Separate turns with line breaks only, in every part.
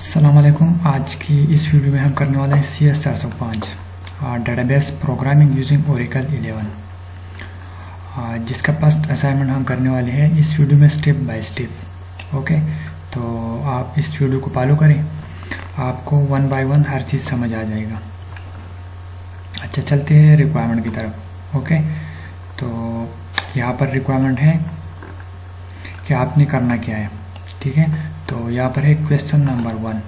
अस्सलाम वालेकुम। आज की इस वीडियो में हम करने वाले हैं CS 405 database programming using Oracle 11, जिसका फर्स्ट असाइनमेंट हम करने वाले हैं इस वीडियो में स्टेप बाय स्टेप। ओके, तो आप इस वीडियो को फॉलो करें, आपको वन बाय वन हर चीज़ समझ आ जाएगा। अच्छा, चलते हैं रिक्वायरमेंट की तरफ। ओके, तो यहाँ पर रिक्वायरमेंट है कि आपने करना क्या है। ठीक है, तो यहाँ पर है question number 1,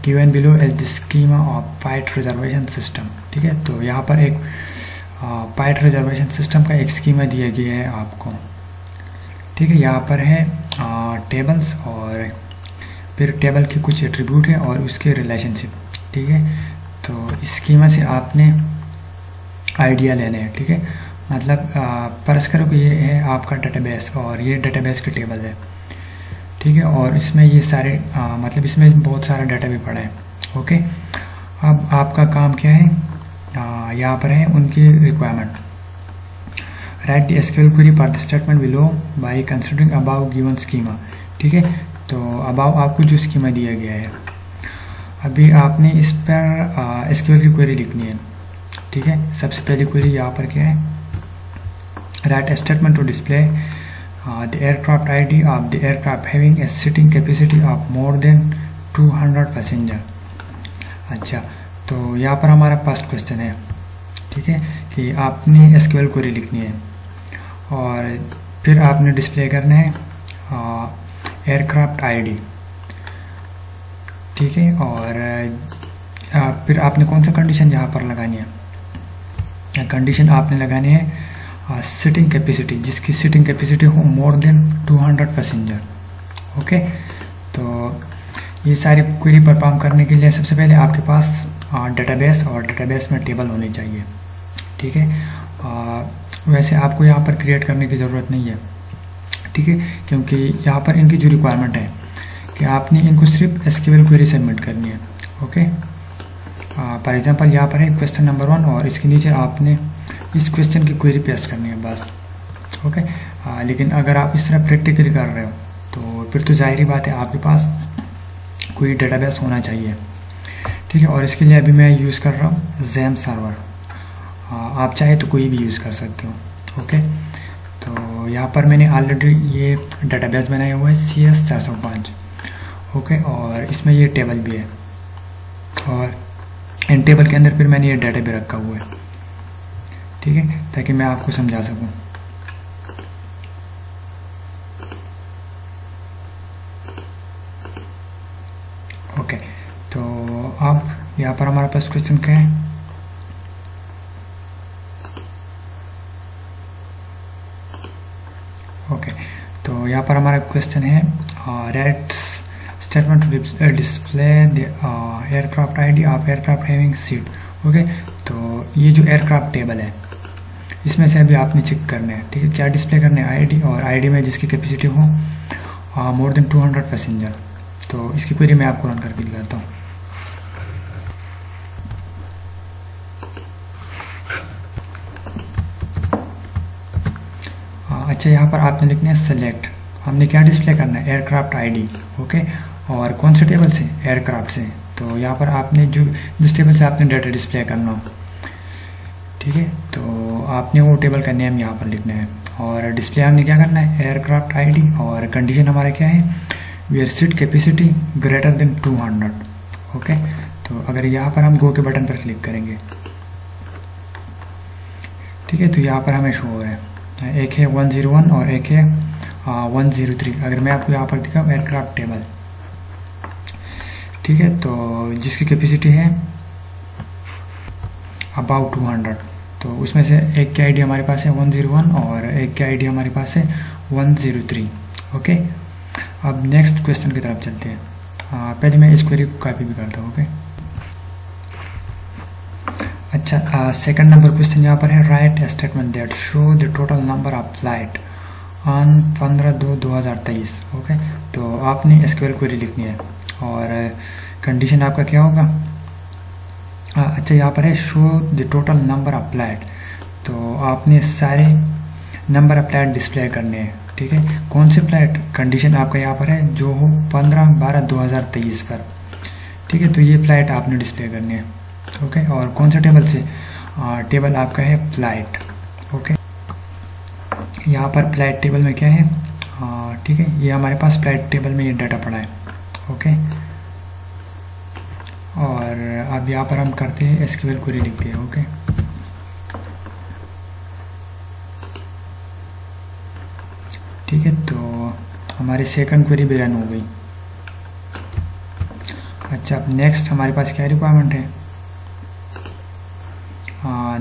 given below as the schema of flight reservation system. ठीक है, तो यहाँ पर एक पाइट रिजर्वेशन सिस्टम का एक स्कीमा दिया गया है आपको। ठीक है, यहाँ पर है टेबल्स और फिर टेबल के कुछ एट्रीब्यूट है और उसके रिलेशनशिप। ठीक है, तो इस स्कीमा से आपने आइडिया लेना है। ठीक है, मतलब फर्ज करो कि ये है आपका डेटाबेस और ये डेटाबेस के टेबल है। ठीक है, और इसमें ये सारे मतलब इसमें बहुत सारा डाटा भी पड़ा है। ओके, अब आपका काम क्या है, यहाँ पर है उनकी requirement. Write the SQL query for the statement below by considering above given schema. ठीक है, तो अबाव आपको जो स्कीमा दिया गया है, अभी आपने इस पर एसक्यूएल की क्वेरी लिखनी है। ठीक है, सबसे पहली क्वेरी यहाँ पर क्या है, write a statement to display the aircraft ID of the aircraft having a seating capacity of more than 200 passenger। अच्छा, तो यहाँ पर हमारा फर्स्ट क्वेश्चन है। ठीक है, कि आपने एसक्यूएल क्वेरी लिखनी है और फिर आपने डिस्प्ले करना है एयरक्राफ्ट आईडी। ठीक है, और फिर आपने कौन सा कंडीशन यहाँ पर लगानी है, कंडीशन आपने लगानी है सिटिंग कैपेसिटी, जिसकी सिटिंग कैपेसिटी हो मोर देन 200 पैसेंजर। ओके, तो ये सारी क्वेरी परफॉर्म करने के लिए सबसे पहले आपके पास डेटाबेस और डेटाबेस में टेबल होने चाहिए। ठीक है, वैसे आपको यहाँ पर क्रिएट करने की ज़रूरत नहीं है। ठीक है, क्योंकि यहाँ पर इनकी जो रिक्वायरमेंट है कि आपने इनको सिर्फ एसक्यूएल क्वेरी सबमिट करनी है। ओके, फॉर एग्जांपल यहाँ पर है क्वेश्चन नंबर 1 और इसके नीचे आपने इस क्वेश्चन की क्वेरी पेस्ट करनी है बस। ओके, लेकिन अगर आप इस तरह प्रैक्टिकली कर रहे हो तो फिर तो जाहिर बात है आपके पास कोई डेटाबेस होना चाहिए। ठीक है, और इसके लिए अभी मैं यूज़ कर रहा हूँ ज़ैम सर्वर। आप चाहे तो कोई भी यूज़ कर सकते हो। ओके, तो यहाँ पर मैंने ऑलरेडी ये डेटाबेस बनाया हुआ है CS 405। ओके, और इसमें ये टेबल भी है और इन टेबल के अंदर फिर मैंने ये डाटा भी रखा हुआ है। ठीक है, ताकि मैं आपको समझा सकूं। ओके, तो अब यहाँ पर हमारे पास क्वेश्चन क्या है, ओके, तो यहाँ पर हमारा क्वेश्चन है write statement to display the aircraft ID of aircraft having seat. Okay, तो ये जो एयरक्राफ्ट टेबल है इसमें से अभी आपने चेक करना है। ठीक है, क्या डिस्प्ले करना है, आईडी, और आईडी में जिसकी कैपेसिटी हो मोर देन 200 पैसेंजर। तो इसकी क्वेरी मैं आपको रन करके दिखाता हूँ। अच्छा, यहाँ पर आपने लिखना है सेलेक्ट, हमने क्या डिस्प्ले करना है, एयरक्राफ्ट आईडी। ओके, और कौन से टेबल से, एयरक्राफ्ट से। तो यहाँ पर आपने जिस टेबल से आपने डाटा डिस्प्ले करना हो, ठीक है, तो आपने वो टेबल का नेम यहाँ पर लिखना है और डिस्प्ले हमने क्या करना है, एयरक्राफ्ट आईडी, और कंडीशन हमारा क्या है, where seat capacity greater than 200। Okay, तो अगर यहाँ पर हम गो के बटन पर क्लिक करेंगे, ठीक है, तो यहाँ पर हमें शो हो रहा है, एक है 101 और एक है 103। अगर मैं आपको यहाँ पर दिखाऊँ एयरक्राफ्ट टेबल, ठीक है, तो जिसकी कैपेसिटी है अबाउट 200, तो उसमें से एक की आईडी हमारे पास है 101 और एक की आईडी हमारे पास है 103। ओके, अब नेक्स्ट क्वेश्चन की तरफ चलते हैं। पहले मैं इस क्वेरी को कॉपी भी करता हूँ। ओके, अच्छा, सेकंड नंबर क्वेश्चन यहाँ पर है write a statement that show the total number of flight on 15/2/2023। Okay, तो आपने एसक्यूएल क्वेरी लिखनी है और कंडीशन आपका क्या होगा, अच्छा, यहाँ पर है show the total number of flight. तो आपने सारे नंबर ऑफ फ्लाइट डिस्प्ले करने हैं। ठीक है। कौन से फ्लाइट कंडीशन आपका यहाँ पर है, जो हो 15/12/2023 पर, ठीक है। तो ये फ्लाइट आपने डिस्प्ले करनी है, ओके। और कौन से टेबल से, टेबल आपका है फ्लाइट, ओके। यहाँ पर फ्लाइट टेबल में क्या है, ठीक है, ये हमारे पास फ्लाइट टेबल में ये डाटा पड़ा है, ओके। और अब यहाँ पर हम करते हैं एसक्यूएल क्वेरी लिखते हैं, ओके। ठीक है, तो हमारी सेकंड क्वेरी भी रन हो गई। अच्छा, अब नेक्स्ट हमारे पास क्या रिक्वायरमेंट है,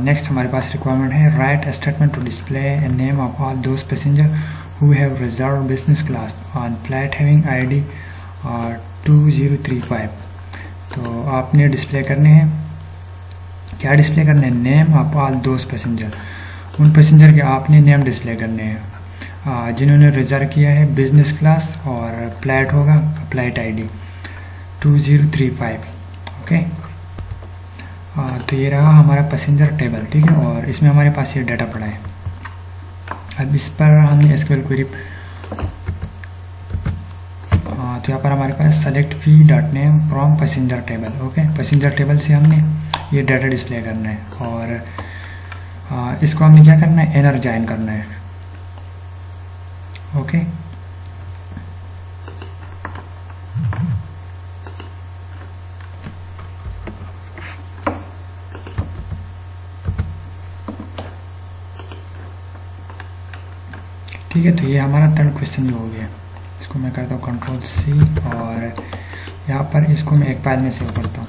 नेक्स्ट हमारे पास रिक्वायरमेंट है write statement to display a name of all those passenger who have reserve business class on flight having ID 2035। तो आपने डिस्प्ले करने हैं, क्या डिस्प्ले करने हैं, name of all those passenger, उन पैसेंजर के आपने नेम डिस्प्ले करने हैं जिन्होंने रिजर्व किया है बिजनेस क्लास, और फ्लाइट होगा फ्लाइट ID 2035, ओके। तो ये रहा हमारा पैसेंजर टेबल, ठीक है। और इसमें हमारे पास ये डाटा पड़ा है। अब इस पर हमने एसक्यूएल क्वेरी, तो यहाँ पर हमारे पास select P dot name from passenger table, okay. Passenger table से हमने ये डाटा डिस्प्ले करना है, और इसको हमने क्या करना है, इनर जॉइन करना है, ओके। ठीक है, तो ये हमारा थर्ड क्वेश्चन जो हो गया। इसको मैं करता हूँ Ctrl+C, और यहाँ पर इसको मैं एक फाइल में सेव करता हूँ,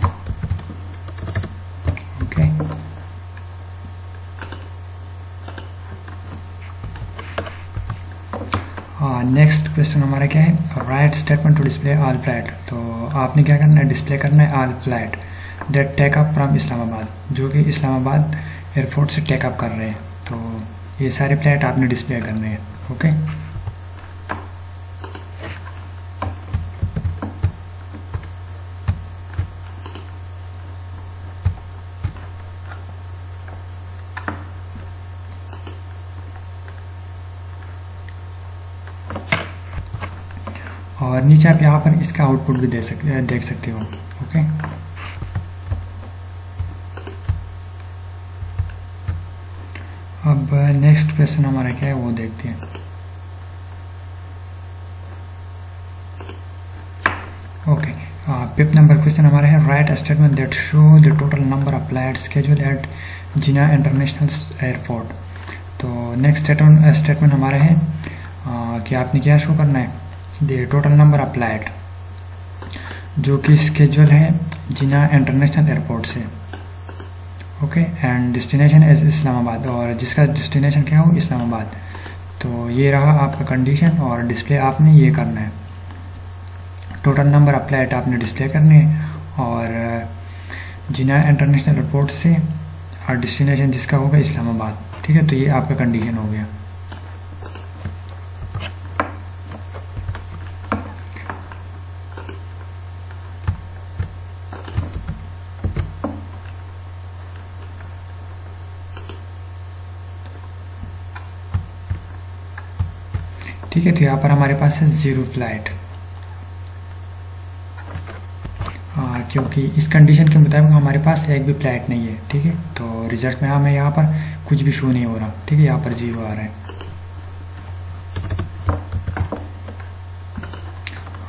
ओके। नेक्स्ट क्वेश्चन हमारा क्या है, write statement to display all flight. तो आपने क्या करना है, डिस्प्ले करना है all flight that take up from Islamabad, जो कि इस्लामाबाद एयरपोर्ट से टेक अप कर रहे हैं। तो ये सारे फ्लाइट आपने डिस्प्ले करने हैं, ओके। और नीचे आप यहाँ पर इसका आउटपुट भी देख सकते हो, ओके। अब नेक्स्ट क्वेश्चन हमारा क्या है वो देखते हैं, ओके। फिफ्थ नंबर क्वेश्चन हमारा है write statement that show the total number of flight schedule at Jinnah international airport. तो नेक्स्ट स्टेटमेंट हमारा है कि आपने क्या शो करना है, the total number of flight जो कि स्केड्यूल है जिना इंटरनेशनल एयरपोर्ट से, okay. And destination is Islamabad, और जिसका डेस्टिनेशन क्या हो, इस्लामाबाद। तो ये रहा आपका कंडीशन, और डिस्प्ले आपने ये करना है, टोटल नंबर ऑफ फ्लाइट आपने डिस्प्ले करने हैं, और जिना इंटरनेशनल एयरपोर्ट से, और डेस्टिनेशन जिसका होगा इस्लामाबाद, ठीक है। तो ये आपका कंडीशन हो गया। ठीक है, तो यहाँ पर हमारे पास है 0 फ्लाइट, क्योंकि इस कंडीशन के मुताबिक हमारे पास एक भी फ्लाइट नहीं है, ठीक है। तो रिजल्ट में हमें यहाँ पर कुछ भी शो नहीं हो रहा, ठीक है, यहाँ पर 0 आ रहा है।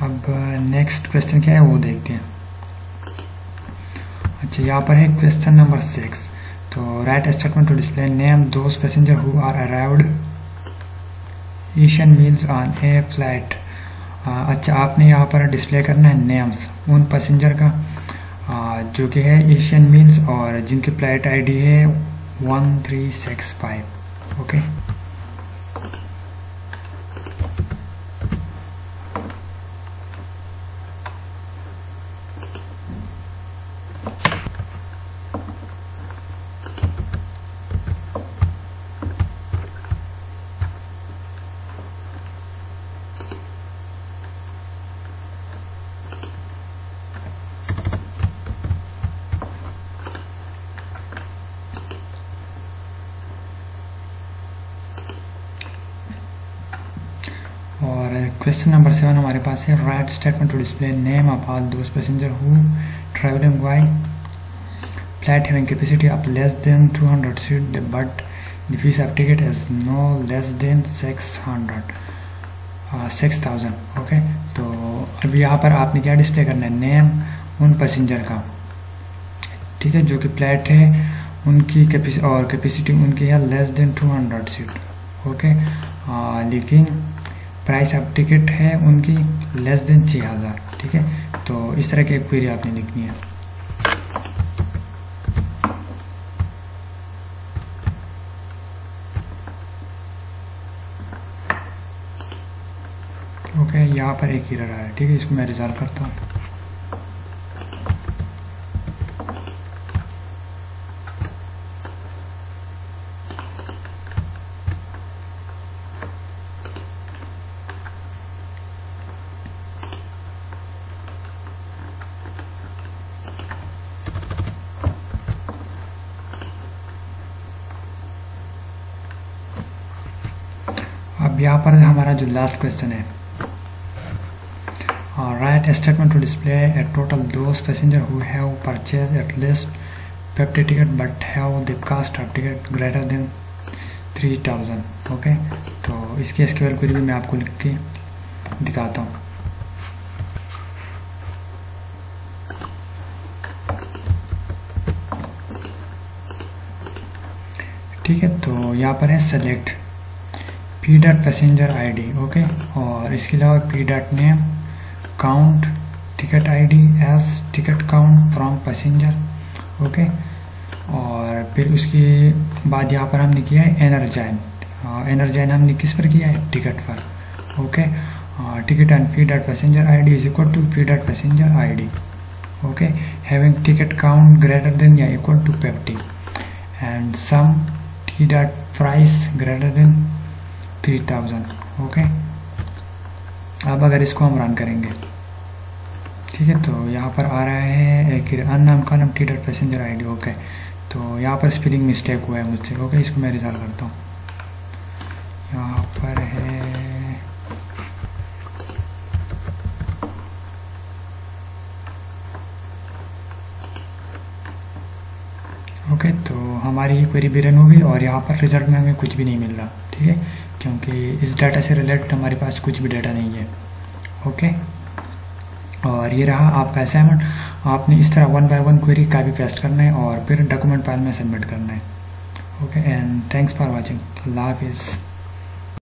अब नेक्स्ट क्वेश्चन क्या है वो देखते हैं। अच्छा, यहाँ पर है क्वेश्चन नंबर 6। तो write statement to display name those passenger who are arrived Asian meals on a flight. अच्छा, आपने यहाँ पर डिस्प्ले करना है नेम्स उन पैसेंजर का जो कि है एशियन मील्स, और जिनकी फ्लाइट ID है 1365, ओके। क्वेश्चन नंबर 7 हमारे पास है write statement to display name of all those passenger who travelling by flight having capacity of less than 200 seat but the fees of ticket is no less than 6000। Okay, तो अभी यहाँ पर आपने क्या display करना है, नेम उन passenger का, ठीक है, जो कि फ्लाइट है उनकी कैपेसिटी उनकी है लेस देन 200 सीट। ओके, लेकिन प्राइस ऑफ टिकट है उनकी लेस देन 6000। ठीक है, तो इस तरह की एक क्वेरी आपने लिखनी है। ओके, यहाँ पर एक एरर आया है, ठीक है, इसको मैं रिजॉल्व करता हूँ। अब यहाँ पर हमारा जो लास्ट क्वेश्चन है, write a statement to display a total those passenger who have purchased at least 50 ticket but have the cost of ticket greater than 3000। Okay, तो इसकी एसक्यूएल क्वेरी भी मैं आपको लिख के दिखाता हूँ। ठीक है, तो यहाँ पर है select p dot passenger ID. Okay, और इसके अलावा p dot name count ticket ID as ticket count from passenger. Okay, और फिर उसके बाद यहाँ पर हमने किया है एनर्जाइन। एनर्जाइन हमने किस पर किया है, टिकट पर। Okay, ticket and P dot passenger ID is equal to P dot passenger ID. Okay, having ticket count greater than या equal to 50 and sum T dot price greater than 3000। Okay, अब अगर इसको हम run करेंगे, ठीक है, तो यहाँ पर आ रहा है एक unnamed column T dot passenger ID. Okay, तो यहाँ पर स्पेलिंग मिस्टेक हुआ है मुझसे। ओके, इसको मैं रिजॉल्व करता हूँ। यहाँ पर है ओके, तो हमारी क्वेरी भी रन होगी और यहाँ पर रिजल्ट में हमें कुछ भी नहीं मिल रहा। ठीक है, क्योंकि इस डाटा से रिलेटेड हमारे पास कुछ भी डाटा नहीं है। ओके, और ये रहा आपका असाइनमेंट। आपने इस तरह 1 बाय 1 क्वेरी कॉपी पेस्ट करना है और फिर डॉक्यूमेंट फाइल में सबमिट करना है। Okay, and thanks for watching. Allah हाफिज़।